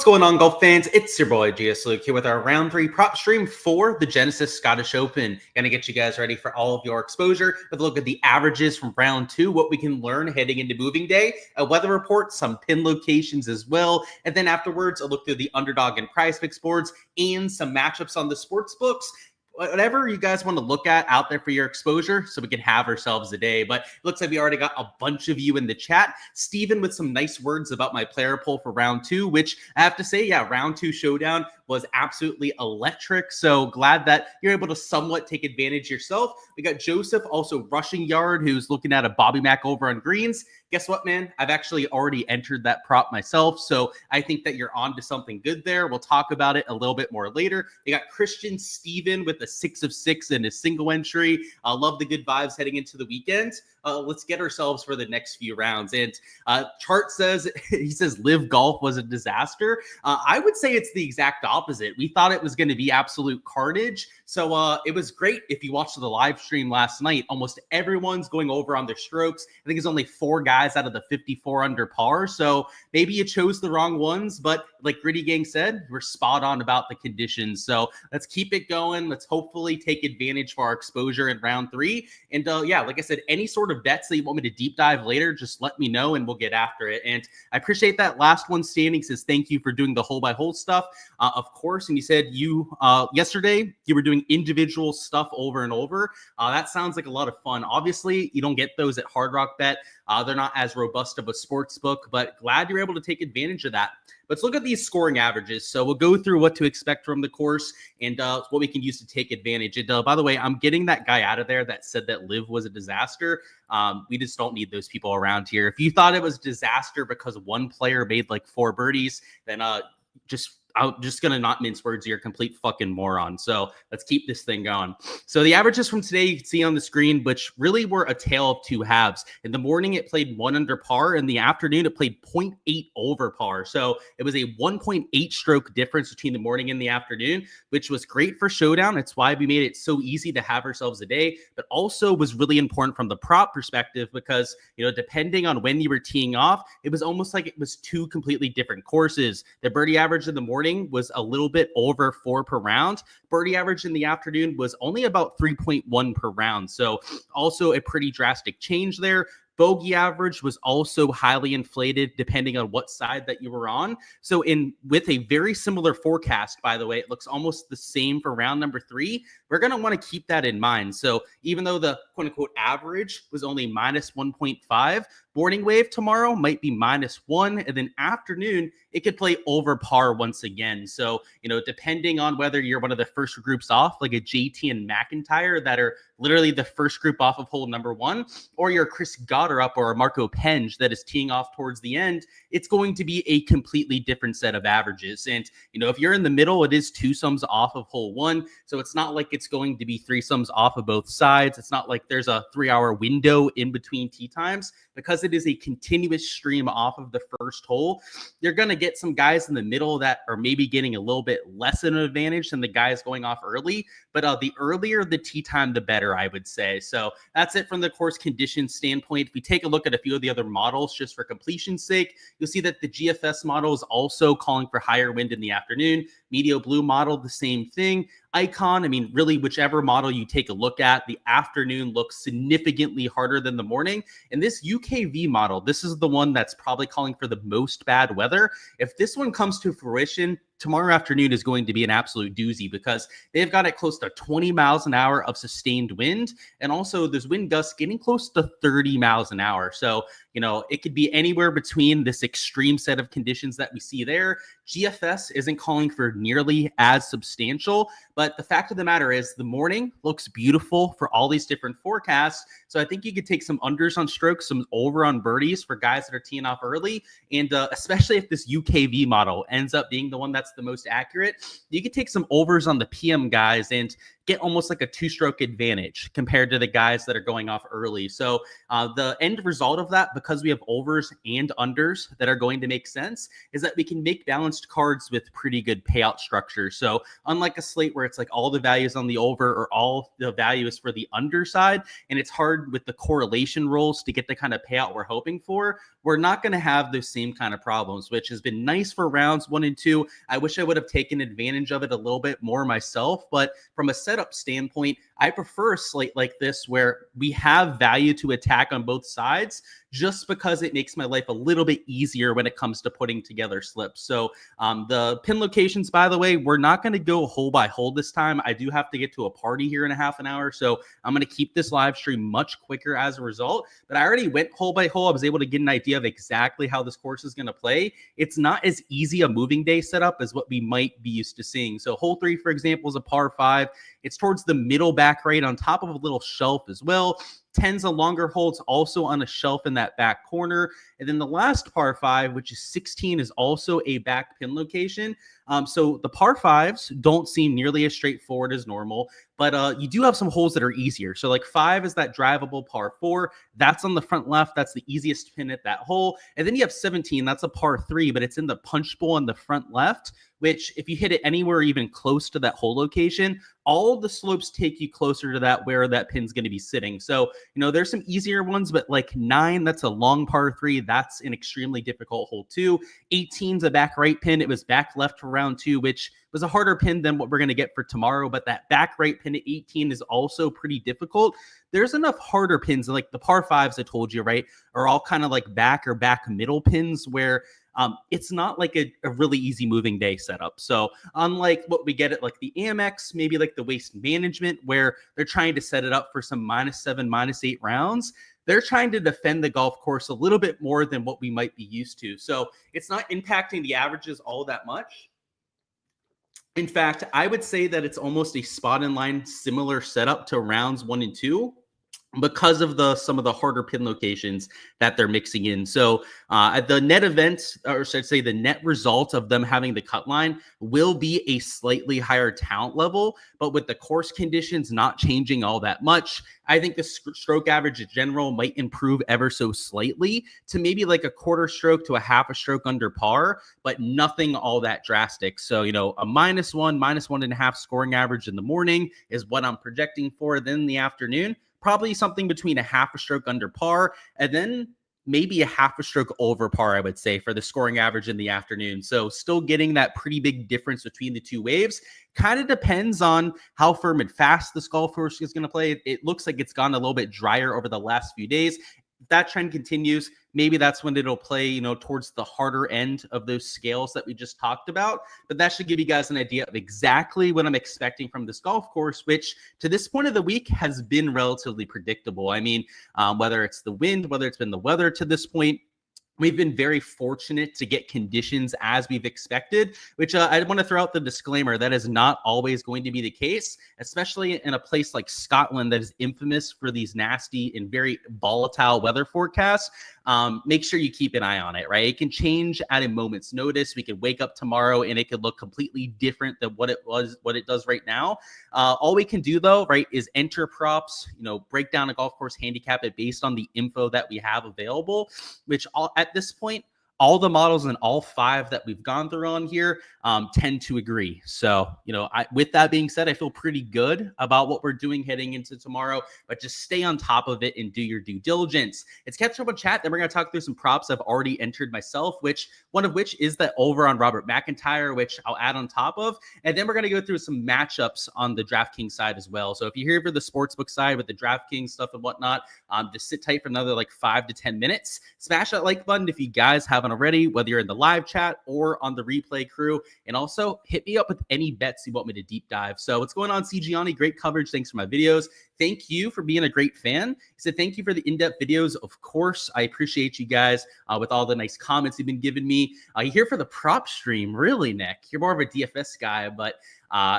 going on, golf fans? It's your boy Gsluke here with our round 3 prop stream for the Genesis Scottish Open. Gonna get you guys ready for all of your exposure with a look at the averages from round 2, what we can learn heading into moving day, a weather report, some pin locations as well, and then afterwards a look through the Underdog and PrizePicks boards and some matchups on the sports books. Whatever you guys want to look at out there for your exposure so we can have ourselves a day. But it looks like we already got a bunch of you in the chat. Steven with some nice words about my player poll for round 2, which I have to say, yeah, round 2 showdown was absolutely electric. So glad that you're able to somewhat take advantage yourself. We got Joseph, also rushing yard, who's looking at a Bobby Mack over on greens. Guess what, man? I've actually already entered that prop myself. So I think that you're on to something good there. We'll talk about it a little bit more later. We got Christian Steven with a 6 of 6 in his single entry. Love the good vibes heading into the weekend. Let's get ourselves for the next few rounds. And Chart says, he says, live golf was a disaster. I would say it's the exact opposite. We thought it was going to be absolute carnage. So it was great. If you watched the live stream last night, almost everyone's going over on their strokes. I think it's only 4 guys out of the 54 under par. So maybe you chose the wrong ones, but like Gritty Gang said, we're spot on about the conditions. So let's keep it going. Let's hopefully take advantage for our exposure in round 3. And yeah, like I said, any sort of bets that you want me to deep dive later, just let me know and we'll get after it. And I appreciate that last one standing says, thank you for doing the hole by hole stuff. Of course. And you said you, yesterday, you were doing individual stuff over and over. That sounds like a lot of fun. Obviously, you don't get those at Hard Rock Bet. They're not as robust of a sports book, but glad you're able to take advantage of that. Let's look at these scoring averages. So we'll go through what to expect from the course and what we can use to take advantage. And by the way, I'm getting that guy out of there that said that live was a disaster. We just don't need those people around here. If you thought it was disaster because one player made like 4 birdies, then I'm just going to not mince words. You're a complete fucking moron. So let's keep this thing going. So the averages from today you can see on the screen, which really were a tale of 2 halves. In the morning, it played 1 under par. In the afternoon, it played 0.8 over par. So it was a 1.8 stroke difference between the morning and the afternoon, which was great for showdown. It's why we made it so easy to have ourselves a day, but also was really important from the prop perspective because, you know, depending on when you were teeing off, it was almost like it was 2 completely different courses. The birdie average in the morning was a little bit over 4 per round. Birdie average in the afternoon was only about 3.1 per round. So also a pretty drastic change there. Bogey average was also highly inflated depending on what side that you were on. So with a very similar forecast, by the way, it looks almost the same for round number 3. We're going to want to keep that in mind. So even though the quote unquote average was only minus 1.5, morning wave tomorrow might be -1. And then afternoon, it could play over par once again. So, you know, depending on whether you're one of the first groups off, like a JT and McIntyre that are literally the first group off of hole number 1, or you're Chris Gotterup or a Marco Penge that is teeing off towards the end, it's going to be a completely different set of averages. And, you know, if you're in the middle, it is 2 sums off of hole 1. So it's not like it's going to be 3 sums off of both sides. It's not like there's a 3-hour window in between tee times. Because it is a continuous stream off of the first hole, you're going to get some guys in the middle that are maybe getting a little bit less of an advantage than the guys going off early. But the earlier the tee time, the better, I would say. So that's it from the course condition standpoint. If we take a look at a few of the other models, just for completion's sake, you'll see that the GFS model is also calling for higher wind in the afternoon. Medio Blue model, the same thing. Icon, I mean, really, whichever model you take a look at, the afternoon looks significantly harder than the morning. And this UKV model, this is the one that's probably calling for the most bad weather. If this one comes to fruition, tomorrow afternoon is going to be an absolute doozy because they've got it close to 20 miles an hour of sustained wind. And also there's wind gusts getting close to 30 miles an hour. So, you know, it could be anywhere between this extreme set of conditions that we see there. GFS isn't calling for nearly as substantial, but the fact of the matter is the morning looks beautiful for all these different forecasts. So I think you could take some unders on strokes, some over on birdies for guys that are teeing off early. And especially if this UKV model ends up being the one that's the most accurate, you could take some overs on the PM guys and get almost like a two-stroke advantage compared to the guys that are going off early. So the end result of that, because we have overs and unders that are going to make sense, is that we can make balanced cards with pretty good payout structure. So unlike a slate where it's like all the values on the over or all the value is for the underside, and it's hard with the correlation rolls to get the kind of payout we're hoping for, we're not going to have those same kind of problems, which has been nice for rounds 1 and 2. I wish I would have taken advantage of it a little bit more myself, but from a setup standpoint, I prefer a slate like this where we have value to attack on both sides, just because it makes my life a little bit easier when it comes to putting together slips. So the pin locations, by the way, we're not going to go hole by hole this time. I do have to get to a party here in a half an hour, so I'm going to keep this live stream much quicker as a result. But I already went hole by hole. I was able to get an idea of exactly how this course is going to play. It's not as easy a moving day setup as what we might be used to seeing. So hole 3, for example, is a par 5. It's towards the middle back right on top of a little shelf as well. 10's a longer hole. It's also on a shelf in that back corner. And then the last par 5, which is 16, is also a back pin location. So the par 5s don't seem nearly as straightforward as normal, but you do have some holes that are easier. So like 5 is that drivable par 4. That's on the front left. That's the easiest pin at that hole. And then you have 17. That's a par 3, but it's in the punch bowl on the front left, which if you hit it anywhere even close to that hole location, all the slopes take you closer to that where that pin's going to be sitting. So, there's some easier ones, but like 9, that's a long par 3. That's an extremely difficult hole too. 18's a back right pin. It was back left for round 2, which was a harder pin than what we're going to get for tomorrow. But that back right pin at 18 is also pretty difficult. There's enough harder pins, like the par 5s I told you, right, are all kind of like back or back middle pins where it's not like a really easy moving day setup. So unlike what we get at like the Amex, maybe like the Waste Management, where they're trying to set it up for some -7, -8 rounds, they're trying to defend the golf course a little bit more than what we might be used to. So it's not impacting the averages all that much. In fact, I would say that it's almost a spot in line similar setup to rounds 1 and 2, because of some of the harder pin locations that they're mixing in. So the net event, or should I say the net result of them having the cut line, will be a slightly higher talent level, but with the course conditions not changing all that much, I think the stroke average in general might improve ever so slightly to maybe like a quarter stroke to a half a stroke under par, but nothing all that drastic. So, a -1, -1.5 scoring average in the morning is what I'm projecting for. Then in the afternoon, probably something between a half a stroke under par and then maybe a half a stroke over par, I would say, for the scoring average in the afternoon. So still getting that pretty big difference between the two waves. Kind of depends on how firm and fast this golf course is going to play. It looks like it's gone a little bit drier over the last few days. If that trend continues, maybe that's when it'll play, towards the harder end of those scales that we just talked about. But that should give you guys an idea of exactly what I'm expecting from this golf course, which to this point of the week has been relatively predictable. I mean, whether it's the wind, whether it's been the weather to this point, we've been very fortunate to get conditions as we've expected, which I want to throw out the disclaimer that is not always going to be the case, especially in a place like Scotland that is infamous for these nasty and very volatile weather forecasts. Make sure you keep an eye on it, right? It can change at a moment's notice. We could wake up tomorrow and it could look completely different than what it does right now. All we can do though, right, is enter props, break down a golf course, handicap it based on the info that we have available, which at this point, all the models and all 5 that we've gone through on here tend to agree. So, with that being said, I feel pretty good about what we're doing heading into tomorrow, but just stay on top of it and do your due diligence. It's catch up with chat. Then we're going to talk through some props I've already entered myself, one of which is that over on Robert McIntyre, which I'll add on top of. And then we're going to go through some matchups on the Draftkings side as well. So if you're here for the sportsbook side with the Draftkings stuff and whatnot, just sit tight for another like 5 to 10 minutes. Smash that like button if you guys haven't already, whether you're in the live chat or on the replay crew. And also hit me up with any bets you want me to deep dive. So what's going on, CGianni? Great coverage. Thanks for my videos. Thank you for being a great fan. He said, thank you for the in-depth videos. Of course, I appreciate you guys with all the nice comments you've been giving me. You're here for the prop stream. Really, Nick? You're more of a DFS guy, but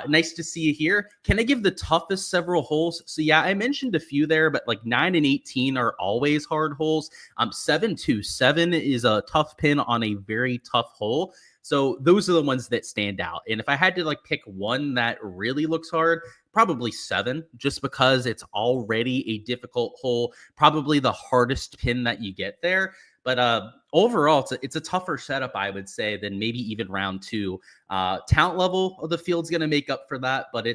nice to see you here. Can I give the toughest several holes? So yeah, I mentioned a few there, but like 9 and 18 are always hard holes. 7-7 is a tough pin on a very tough hole. So those are the ones that stand out. And if I had to like pick one that really looks hard, probably 7, just because it's already a difficult hole, probably the hardest pin that you get there. But overall, it's a tougher setup, I would say, than maybe even round 2. Talent level of the field's going to make up for that, but I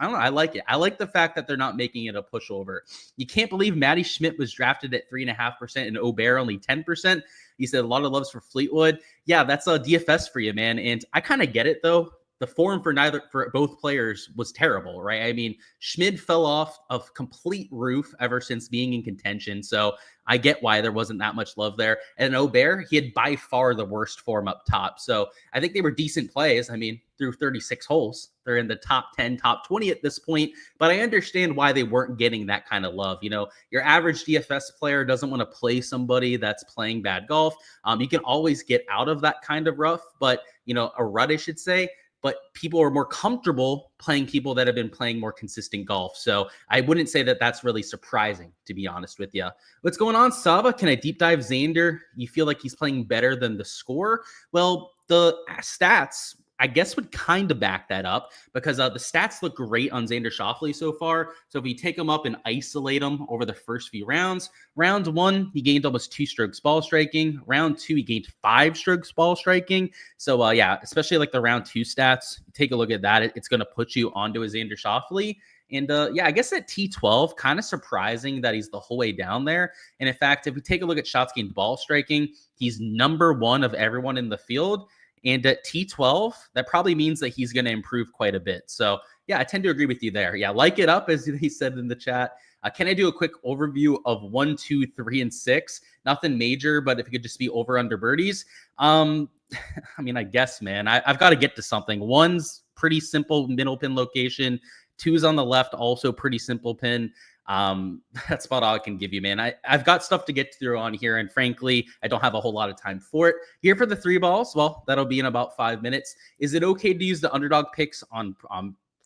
don't know, I like it. I like the fact that they're not making it a pushover. You can't believe Matty Schmidt was drafted at 3.5% and Aubert only 10%. He said a lot of loves for Fleetwood. Yeah, that's a DFS for you, man. And I kind of get it, though. The form for both players was terrible, right? I mean, Schmid fell off a complete roof ever since being in contention. So I get why there wasn't that much love there. And Aubert, he had by far the worst form up top. So I think they were decent plays. I mean, through 36 holes, they're in the top 10, top 20 at this point. But I understand why they weren't getting that kind of love. You know, your average DFS player doesn't want to play somebody that's playing bad golf. You can always get out of that kind of rough, but, you know, a rut, I should say. But people are more comfortable playing people that have been playing more consistent golf. So I wouldn't say that that's really surprising, to be honest with you. What's going on, Saba? Can I deep dive Xander? You feel like he's playing better than the score? Well, the stats, I guess, would kind of back that up, because the stats look great on Xander Schauffele so far. So if we take him up and isolate him over the first few rounds, round 1, he gained almost 2 strokes ball striking. Round 2, he gained 5 strokes ball striking. So yeah, especially like the round 2 stats, take a look at that. It's going to put you onto a Xander Schauffele. And yeah, I guess at T12, kind of surprising that he's the whole way down there. And in fact, if we take a look at shots gained ball striking, he's number 1 of everyone in the field. And at T12, that probably means that he's going to improve quite a bit. So yeah, I tend to agree with you there. Yeah, like it up, as he said in the chat. Can I do a quick overview of 1, 2, 3, and 6? Nothing major, but if it could just be over under birdies. I mean, I guess, man, I've got to get to something. 1's pretty simple middle pin location. 2's on the left, also pretty simple pin. That's about all I can give you, man. I've got stuff to get through on here, and frankly, I don't have a whole lot of time for it. Here for the 3 balls, well, that'll be in about 5 minutes. Is it okay to use the underdog picks on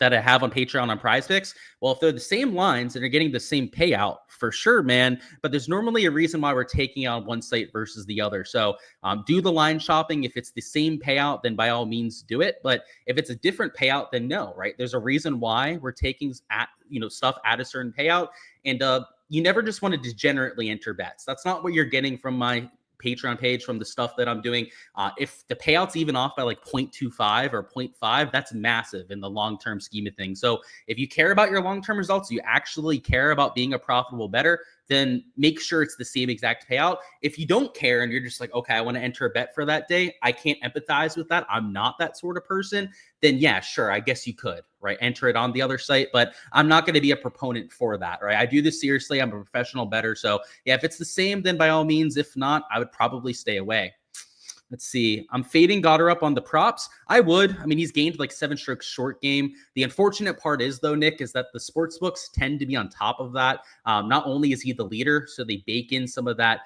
that I have on Patreon on Prize Picks? Well, if they're the same lines and are getting the same payout, for sure, man. But there's normally a reason why we're taking on one site versus the other. So do the line shopping. If it's the same payout, then by all means do it. But if it's a different payout, then no, right? There's a reason why we're taking stuff at a certain payout. And you never just want to degenerately enter bets. That's not what you're getting from my Patreon page, from the stuff that I'm doing. If the payout's even off by like 0.25 or 0.5, that's massive in the long-term scheme of things. So if you care about your long-term results, you actually care about being a profitable bettor, then make sure it's the same exact payout. If you don't care and you're just like, okay, I want to enter a bet for that day, I can't empathize with that, I'm not that sort of person, then yeah, sure, I guess you could, right? Enter it on the other site, but I'm not going to be a proponent for that, right? I do this seriously. I'm a professional bettor. So yeah, if it's the same, then by all means. If not, I would probably stay away. Let's see. I'm fading Goddard up on the props. I would. I mean, he's gained like 7 strokes short game. The unfortunate part is, though, Nick, is that the sports books tend to be on top of that. Not only is he the leader, so they bake in some of that,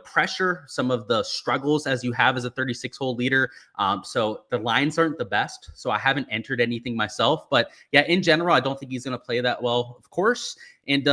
pressure, some of the struggles as you have as a 36-hole leader. So the lines aren't the best. So I haven't entered anything myself. But yeah, in general, I don't think he's going to play that well, of course. And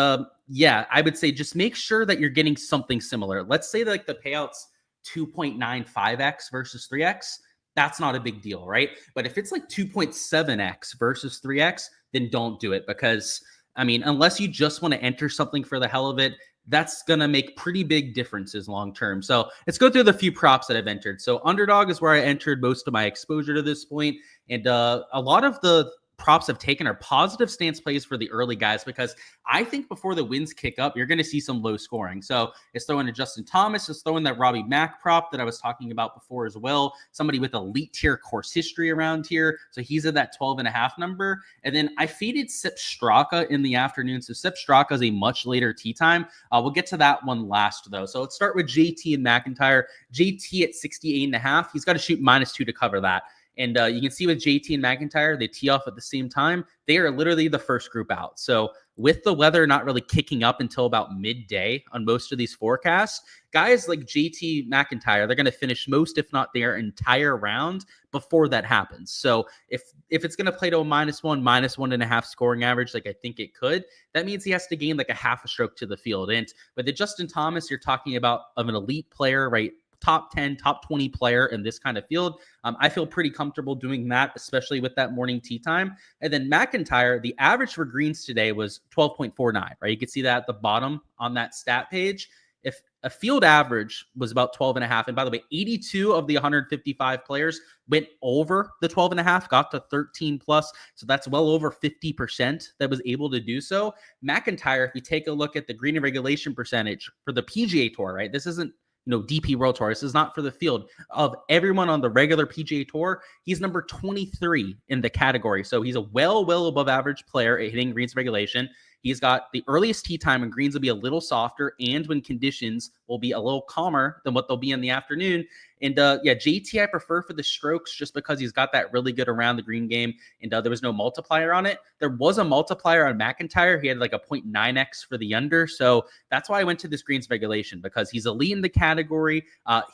yeah, I would say just make sure that you're getting something similar. Let's say like the payouts 2.95x versus 3x, that's not a big deal, right? But if it's like 2.7x versus 3x, then don't do it, because, I mean, unless you just want to enter something for the hell of it, that's going to make pretty big differences long term. So let's go through the few props that I've entered. So Underdog is where I entered most of my exposure to this point. And a lot of the props I've taken are positive stance plays for the early guys, because I think before the winds kick up, you're going to see some low scoring. So it's throwing to Justin Thomas, it's throwing that Robbie Mack prop that I was talking about before as well. Somebody with elite tier course history around here. So he's at that 12.5 number. And then I faded Sepp Straka in the afternoon. So Sepp Straka is a much later tee time. We'll get to that one last though. So let's start with JT and McIntyre. JT at 68.5. He's got to shoot -2 to cover that. And you can see with JT and McIntyre, they tee off at the same time. They are literally the first group out. So with the weather not really kicking up until about midday on most of these forecasts, guys like JT McIntyre, they're going to finish most, if not their entire round before that happens. So if it's going to play to a -1, -1.5 scoring average, like I think it could, that means he has to gain like a half a stroke to the field. And with the Justin Thomas, you're talking about of an elite player, right? top 10, top 20 player in this kind of field. I feel pretty comfortable doing that, especially with that morning tee time. And then McIntyre, the average for greens today was 12.49, right? You can see that at the bottom on that stat page. If a field average was about 12 and a half, and by the way, 82 of the 155 players went over the 12 and a half, got to 13 plus. So that's well over 50% that was able to do so. McIntyre, if you take a look at the green and regulation percentage for the PGA Tour, right? This isn't DP World Tour. This is not for the field. Of everyone on the regular PGA Tour, he's number 23 in the category. So he's a well above average player at hitting greens regulation. He's got the earliest tee time when greens will be a little softer and when conditions will be a little calmer than what they'll be in the afternoon. And JT I prefer for the strokes just because he's got that really good around the green game, and there was no multiplier on it. There was a multiplier on McIntyre. He had like a 0.9x for the under. So that's why I went to this greens regulation, because he's elite in the category.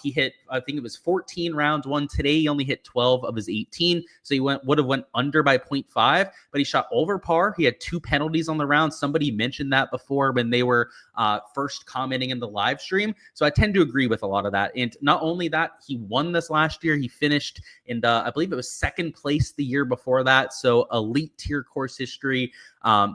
He hit, I think it was 14 rounds one. Today he only hit 12 of his 18. So he would have went under by 0.5, but he shot over par. He had 2 penalties on the round. Somebody mentioned that before when they were first commenting in the live stream. So I tend to agree with a lot of that. And not only that, he won this last year. He finished in, I believe it was second place the year before that. So elite tier course history,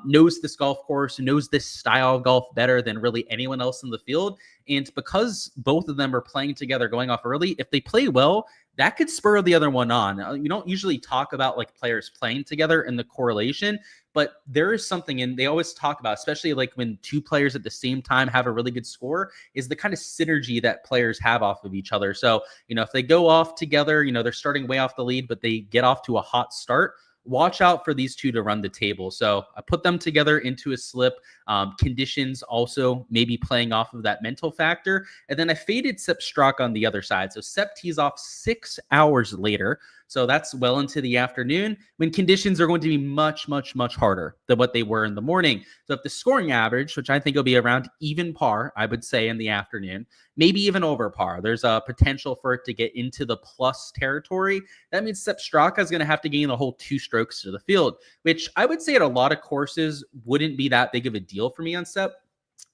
knows this golf course, knows this style of golf better than really anyone else in the field. And because both of them are playing together going off early, if they play well, that could spur the other one on. You don't usually talk about like players playing together and the correlation, but there is something, and they always talk about, especially like when 2 players at the same time have a really good score, is the kind of synergy that players have off of each other. So, if they go off together, they're starting way off the lead, but they get off to a hot start. Watch out for these two to run the table. So I put them together into a slip. Conditions also maybe playing off of that mental factor. And then I faded Sepp Straka on the other side. So Sepp tees off 6 hours later. So that's well into the afternoon when conditions are going to be much harder than what they were in the morning. So if the scoring average, which I think will be around even par, I would say in the afternoon, maybe even over par, there's a potential for it to get into the plus territory. That means Sepp Straka is going to have to gain the whole 2 strokes to the field, which I would say at a lot of courses wouldn't be that big of a deal for me on Sepp.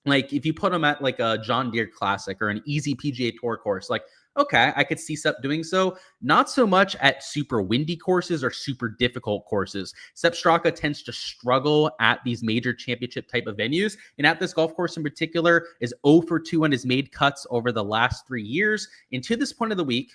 Like if you put him at like a John Deere Classic or an easy PGA Tour course, like, okay, I could see Sepp doing so. Not so much at super windy courses or super difficult courses. Sepp Straka tends to struggle at these major championship type of venues. And at this golf course in particular is 0 for 2 on his made cuts over the last 3 years. And to this point of the week,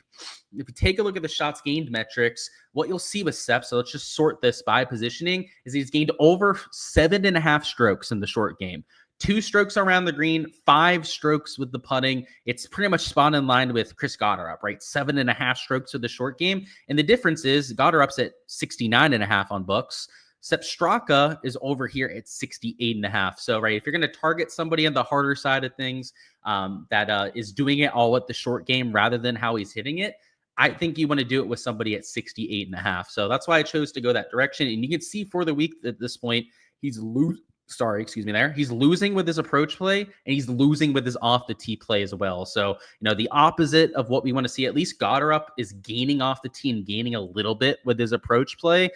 if you take a look at the shots gained metrics, what you'll see with Sepp, so let's just sort this by positioning, is he's gained over 7.5 strokes in the short game. 2 strokes around the green, 5 strokes with the putting. It's pretty much spot in line with Chris Gotterup, right? 7.5 strokes with the short game. And the difference is Gotterup's at 69.5 on books. Sepp Straka is over here at 68.5. So, right, if you're going to target somebody on the harder side of things that is doing it all with the short game rather than how he's hitting it, I think you want to do it with somebody at 68.5. So that's why I chose to go that direction. And you can see for the week at this point, he's He's losing with his approach play, and he's losing with his off the tee play as well. So, the opposite of what we want to see. At least Gotterup is gaining off the tee and gaining a little bit with his approach play.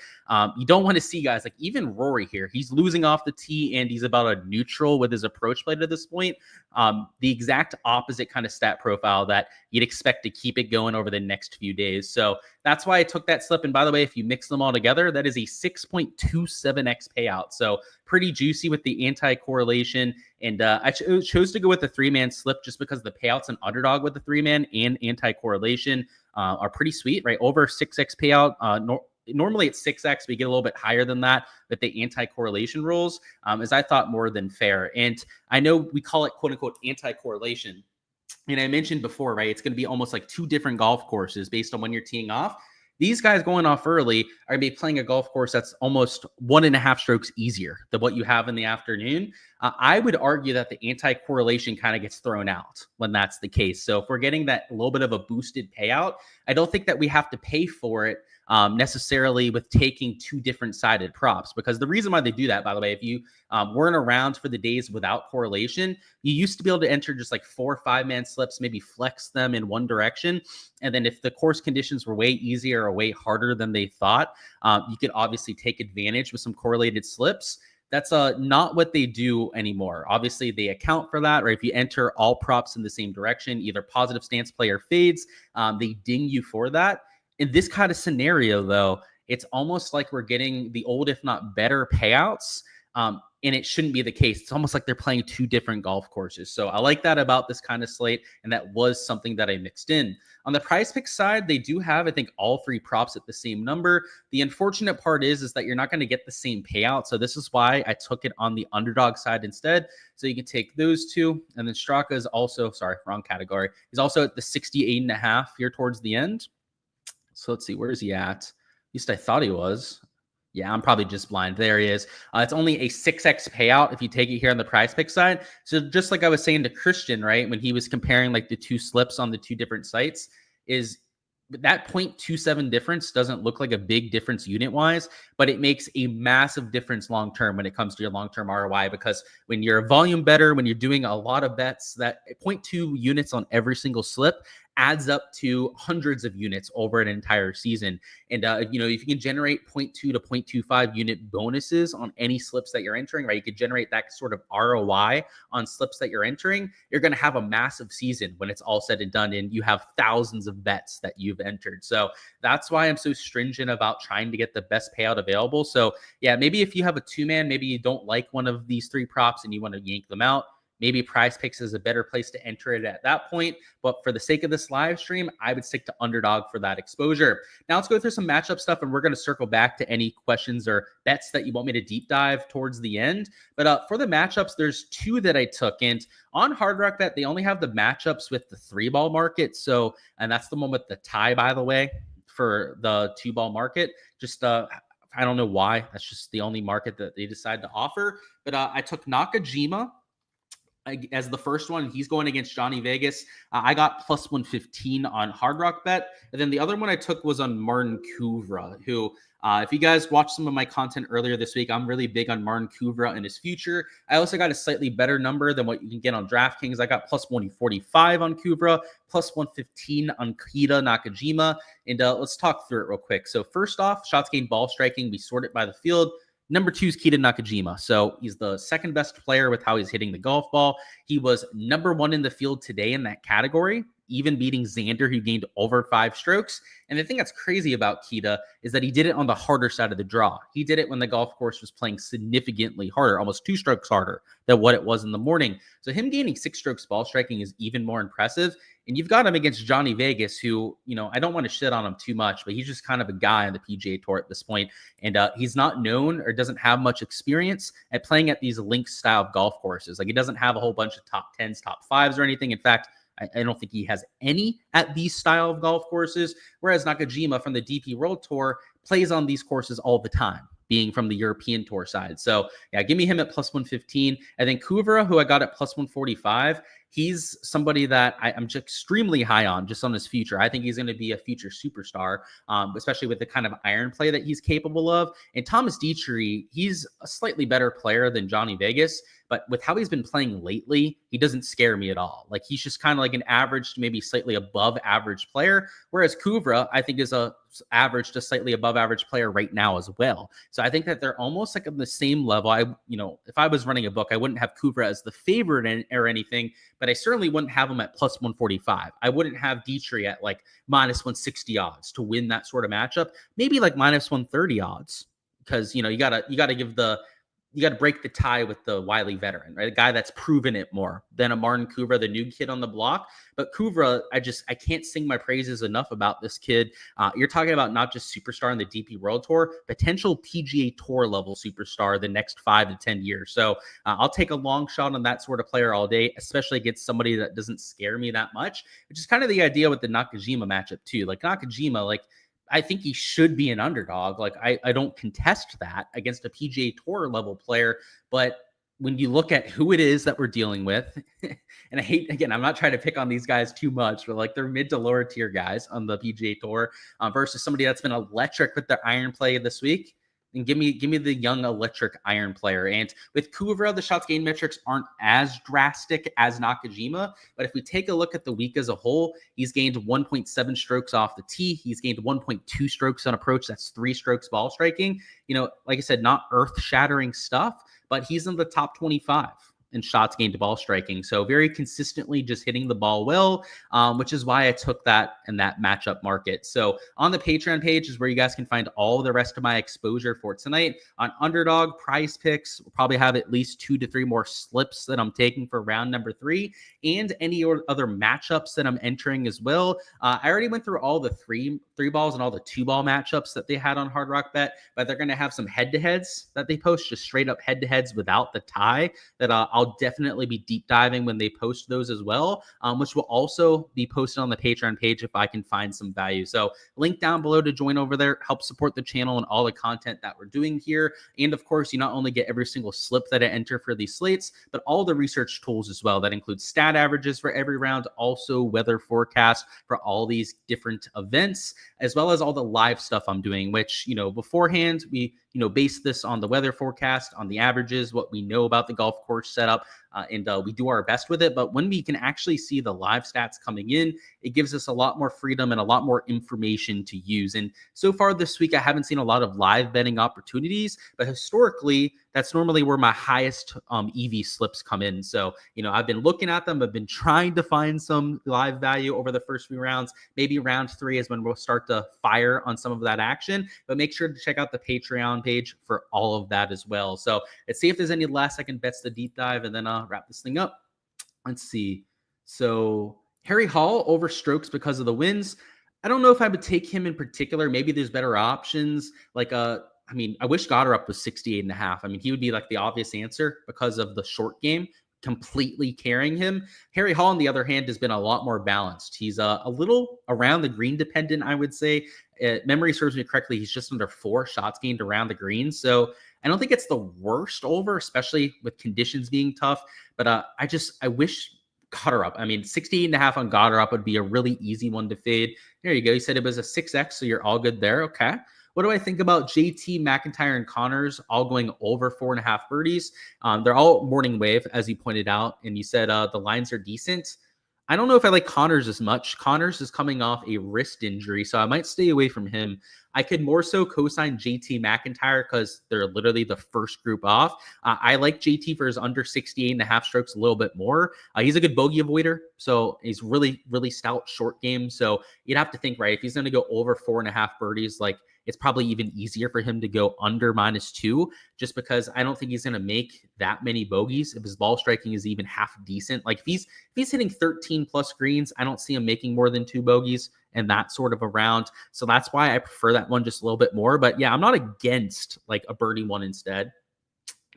You don't want to see guys like even Rory here. He's losing off the tee and he's about a neutral with his approach play to this point. The exact opposite kind of stat profile that you'd expect to keep it going over the next few days. So that's why I took that slip. And by the way, if you mix them all together, that is a 6.27x payout. So pretty juicy with the anti-correlation. And I chose to go with the 3-man slip just because the payouts in Underdog with the 3-man and anti-correlation are pretty sweet, right? Over 6x payout. Normally it's 6x, we get a little bit higher than that with the anti-correlation rules, as I thought more than fair. And I know we call it quote unquote anti-correlation. And I mentioned before, right, it's going to be almost like 2 different golf courses based on when you're teeing off. These guys going off early are going to be playing a golf course that's almost 1.5 strokes easier than what you have in the afternoon. I would argue that the anti-correlation kind of gets thrown out when that's the case. So if we're getting that little bit of a boosted payout, I don't think that we have to pay for it necessarily with taking 2 different sided props, because the reason why they do that, by the way, if you weren't around for the days without correlation, you used to be able to enter just like 4 or 5-man slips, maybe flex them in one direction. And then if the course conditions were way easier or way harder than they thought, you could obviously take advantage with some correlated slips. That's not what they do anymore. Obviously, they account for that, right? If you enter all props in the same direction, either positive stance play or fades, they ding you for that. In this kind of scenario, though, it's almost like we're getting the old, if not better, payouts. And it shouldn't be the case. It's almost like they're playing two different golf courses. So I like that about this kind of slate, and that was something that I mixed in. On the prize pick side, they do have, I think, all three props at the same number. The unfortunate part is that you're not going to get the same payout. So this is why I took it on the underdog side instead. So you can take those two. And then Straka is also, sorry, wrong category. He's also at the 68.5 here towards the end. So let's see, where is he at? At least I thought he was. Yeah, I'm probably just blind. There he is. It's only a 6x payout if you take it here on the prize pick side. So just like I was saying to Christian, right, when he was comparing like the two slips on the two different sites, is that 0.27 difference doesn't look like a big difference unit wise, but it makes a massive difference long term when it comes to your long term ROI, because when you're a volume better, when you're doing a lot of bets, that 0.2 units on every single slip adds up to hundreds of units over an entire season. And, if you can generate 0.2 to 0.25 unit bonuses on any slips that you're entering, right? You could generate that sort of ROI on slips that you're entering. You're going to have a massive season when it's all said and done, and you have thousands of bets that you've entered. So that's why I'm so stringent about trying to get the best payout available. So yeah, maybe if you have a two-man, maybe you don't like one of these three props and you want to yank them out, maybe Prize Picks is a better place to enter it at that point. But for the sake of this live stream, I would stick to Underdog for that exposure. Now let's go through some matchup stuff, and we're going to circle back to any questions or bets that you want me to deep dive towards the end. But for the matchups, there's two that I took. And on Hard Rock Bet, they only have the matchups with the 3-ball market. So, and that's the one with the tie, by the way, for the 2-ball market. Just, I don't know why. That's just the only market that they decide to offer. But I took Nakajima as the first one. He's going against Johnny Vegas. I got plus 115 on Hard Rock Bet. And then the other one I took was on Martin Kuvra, who, if you guys watched some of my content earlier this week, I'm really big on Martin Kuvra and his future. I also got a slightly better number than what you can get on Draftkings. I got plus 145 on Kuvra, plus 115 on Kita Nakajima. And let's talk through it real quick. So first off, shots gained, ball striking, we sort it by the field. Number 2 is Kita Nakajima. So he's the second best player with how he's hitting the golf ball. He was number 1 in the field today in that category, even beating Xander, who gained over 5 strokes. And the thing that's crazy about Kita is that he did it on the harder side of the draw. He did it when the golf course was playing significantly harder, almost 2 strokes harder than what it was in the morning. So him gaining 6 strokes ball striking is even more impressive. And you've got him against Johnny Vegas, who, I don't want to shit on him too much, but he's just kind of a guy on the PGA Tour at this point. And he's not known or doesn't have much experience at playing at these links style golf courses. Like, he doesn't have a whole bunch of top 10s, top 5s or anything. In fact, I don't think he has any at these style of golf courses, whereas Nakajima from the DP World Tour plays on these courses all the time, being from the European Tour side. So yeah, give me him at plus 115. And then Kuvra, who I got at plus 145, he's somebody that I'm just extremely high on, just on his future. I think he's going to be a future superstar, especially with the kind of iron play that he's capable of. And Thomas Dietrich, he's a slightly better player than Johnny Vegas, but with how he's been playing lately, he doesn't scare me at all. Like, he's just kind of like an average to maybe slightly above average player, whereas Kuvra, I think, is a average to slightly above average player right now as well. So I think that they're almost like on the same level. If I was running a book, I wouldn't have Kuvra as the favorite or anything, but I certainly wouldn't have him at plus 145. I wouldn't have Dietrich at like minus 160 odds to win that sort of matchup. Maybe like minus 130 odds, because you got to break the tie with the wily veteran, right? A guy that's proven it more than a Martin Kuvra, the new kid on the block. But Kuvra, I can't sing my praises enough about this kid. You're talking about not just superstar in the DP World Tour, potential PGA Tour level superstar the next 5 to 10 years. So I'll take a long shot on that sort of player all day, especially against somebody that doesn't scare me that much, which is kind of the idea with the Nakajima matchup too. Like, Nakajima, I think he should be an underdog. Like, I don't contest that against a PGA Tour level player. But when you look at who it is that we're dealing with, and I'm not trying to pick on these guys too much, but like, they're mid to lower tier guys on the PGA Tour versus somebody that's been electric with their iron play this week. and give me the young electric iron player. And with Kuvra, the shots gained metrics aren't as drastic as Nakajima. But if we take a look at the week as a whole, he's gained 1.7 strokes off the tee. He's gained 1.2 strokes on approach. That's 3 strokes ball striking. Like I said, not earth-shattering stuff, but he's in the top 25 in shots gained to ball striking. So very consistently just hitting the ball well, which is why I took that in that matchup market. So on the Patreon page is where you guys can find all the rest of my exposure for tonight. On Underdog, Prize Picks, we'll probably have at least 2 to 3 more slips that I'm taking for round number 3, and any other matchups that I'm entering as well. I already went through all the three balls and all the 2-ball matchups that they had on Hard Rock Bet, but they're going to have some head-to-heads that they post, just straight up head-to-heads without the tie, that I'll definitely be deep diving when they post those as well, which will also be posted on the Patreon page if I can find some value. So link down below to join over there, help support the channel and all the content that we're doing here. And of course, you not only get every single slip that I enter for these slates, but all the research tools as well. That includes stat averages for every round, also weather forecast for all these different events, as well as all the live stuff I'm doing, which, beforehand, we, base this on the weather forecast, on the averages, what we know about the golf course setup, and we do our best with it. But when we can actually see the live stats coming in, it gives us a lot more freedom and a lot more information to use. And so far this week, I haven't seen a lot of live betting opportunities, but historically, that's normally where my highest EV slips come in. So, I've been looking at them. I've been trying to find some live value over the first few rounds. Maybe round 3 is when we'll start to fire on some of that action, but make sure to check out the Patreon page for all of that as well. So let's see if there's any last second bets to deep dive, and then I'll wrap this thing up. Let's see. So Harry Hall over strokes because of the wins. I don't know if I would take him in particular. Maybe there's better options. I wish Goddard was 68.5. He would be like the obvious answer because of the short game completely carrying him. Harry Hall, on the other hand, has been a lot more balanced. He's a little around the green dependent, I would say. Memory serves me correctly, he's just under 4 shots gained around the green. So I don't think it's the worst over, especially with conditions being tough. But I wish Goddard. 68.5 on Goddard would be a really easy one to fade. There you go. You said it was a 6X, so you're all good there. Okay. What do I think about JT, McIntyre, and Connors all going over 4.5 birdies? They're all morning wave, as you pointed out, and you said the lines are decent. I don't know if I like Connors as much. Connors is coming off a wrist injury, so I might stay away from him. I could more so co-sign JT McIntyre because they're literally the first group off. I like JT for his under 68.5 strokes a little bit more. He's a good bogey avoider, so he's really, really stout short game. So you'd have to think, right, if he's going to go over 4.5 birdies, it's probably even easier for him to go under -2, just because I don't think he's going to make that many bogeys if his ball striking is even half decent. If he's hitting 13 plus greens, I don't see him making more than 2 bogeys and that sort of a round. So that's why I prefer that one just a little bit more. But yeah, I'm not against a birdie one instead.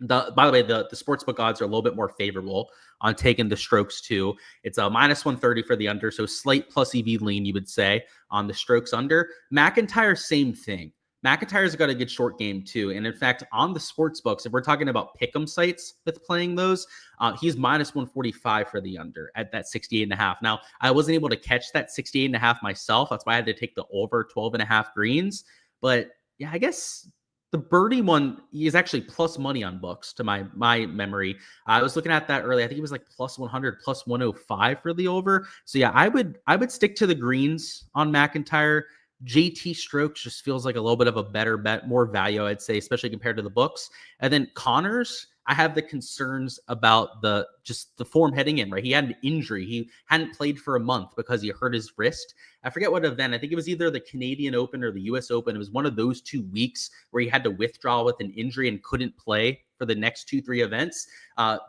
By the way, the sportsbook odds are a little bit more favorable on taking the strokes too. It's a -130 for the under, so slight plus EV lean, you would say, on the strokes under. McIntyre, same thing. McIntyre's got a good short game too. And in fact, on the sports books, if we're talking about pick'em sites with playing those, he's -145 for the under at that 68.5. Now, I wasn't able to catch that 68.5 myself. That's why I had to take the over 12.5 greens. But yeah, I guess the birdie one is actually plus money on books to my memory. I was looking at that earlier. I think it was plus 100, plus 105 for the over. So yeah, I would stick to the greens on McIntyre. JT strokes just feels like a little bit of a better bet, more value, I'd say, especially compared to the books. And then Connors, I have the concerns about the form heading in, right? He had an injury. He hadn't played for a month because he hurt his wrist. I forget what event. I think it was either the Canadian Open or the US Open. It was one of those 2 weeks where he had to withdraw with an injury and couldn't play for the next 2-3 events.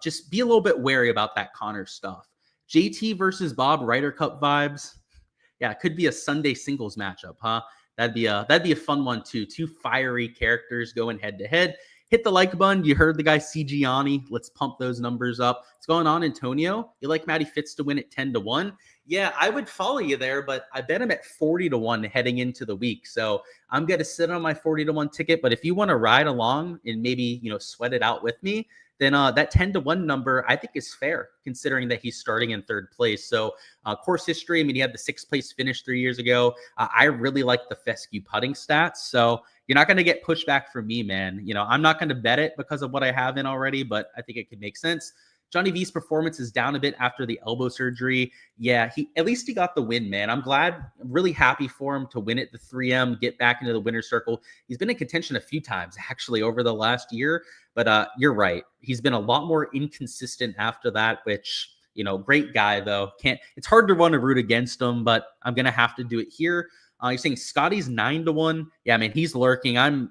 Just be a little bit wary about that Connors stuff. JT versus Bob Ryder Cup vibes. Yeah, it could be a Sunday singles matchup, huh? That'd be a fun one too. 2 fiery characters going head to head. Hit the like button. You heard the guy CGianni. Let's pump those numbers up. What's going on, Antonio? You like Matty Fitz to win at 10-1? Yeah, I would follow you there, but I bet him at 40-1 heading into the week. So I'm going to sit on my 40-1 ticket. But if you want to ride along and maybe, sweat it out with me, then that 10-1 number I think is fair considering that he's starting in third place. So course history, I mean, he had the sixth place finish 3 years ago. I really like the fescue putting stats. So you're not going to get pushback from me, man. I'm not going to bet it because of what I have in already, but I think it could make sense. Johnny V's performance is down a bit after the elbow surgery. Yeah, at least he got the win, man. I'm really happy for him to win at the 3M, get back into the winner's circle. He's been in contention a few times, actually, over the last year. But you're right. He's been a lot more inconsistent after that, which, great guy, though. It's hard to want to root against him, but I'm going to have to do it here. You're saying Scotty's 9-1. Yeah, man, he's lurking.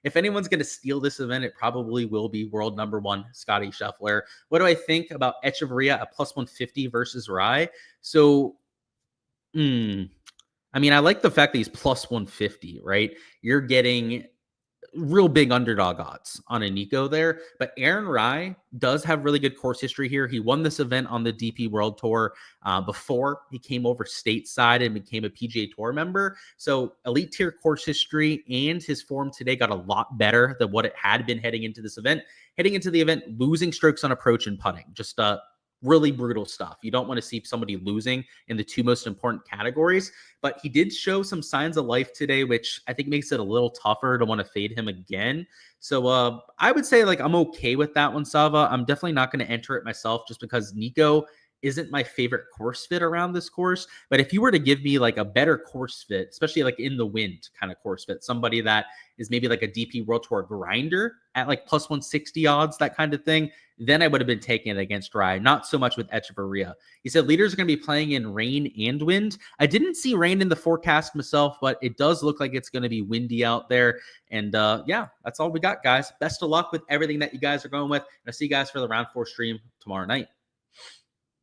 If anyone's going to steal this event, it probably will be world number one, Scotty Scheffler. What do I think about Echeverria at plus 150 versus Rye? So, I mean, I like the fact that he's plus 150, right? You're getting real big underdog odds on a Nico there, but Aaron Rye does have really good course history here. He won this event on the DP World Tour before he came over stateside and became a PGA Tour member. So elite tier course history, and his form today got a lot better than what it had been heading into this event. Heading into the event, losing strokes on approach and putting, just really brutal stuff. You don't want to see somebody losing in the two most important categories, but he did show some signs of life today, which I think makes it a little tougher to want to fade him again. So I would say I'm okay with that one, Sava. I'm definitely not going to enter it myself just because Nico isn't my favorite course fit around this course. But if you were to give me a better course fit, especially in the wind kind of course fit, somebody that is maybe a DP World Tour grinder at plus 160 odds, that kind of thing, then I would have been taking it against Rye, not so much with Echeverria. He said leaders are going to be playing in rain and wind. I didn't see rain in the forecast myself, but it does look like it's going to be windy out there. And yeah, that's all we got, guys. Best of luck with everything that you guys are going with. And I'll see you guys for the round 4 stream tomorrow night.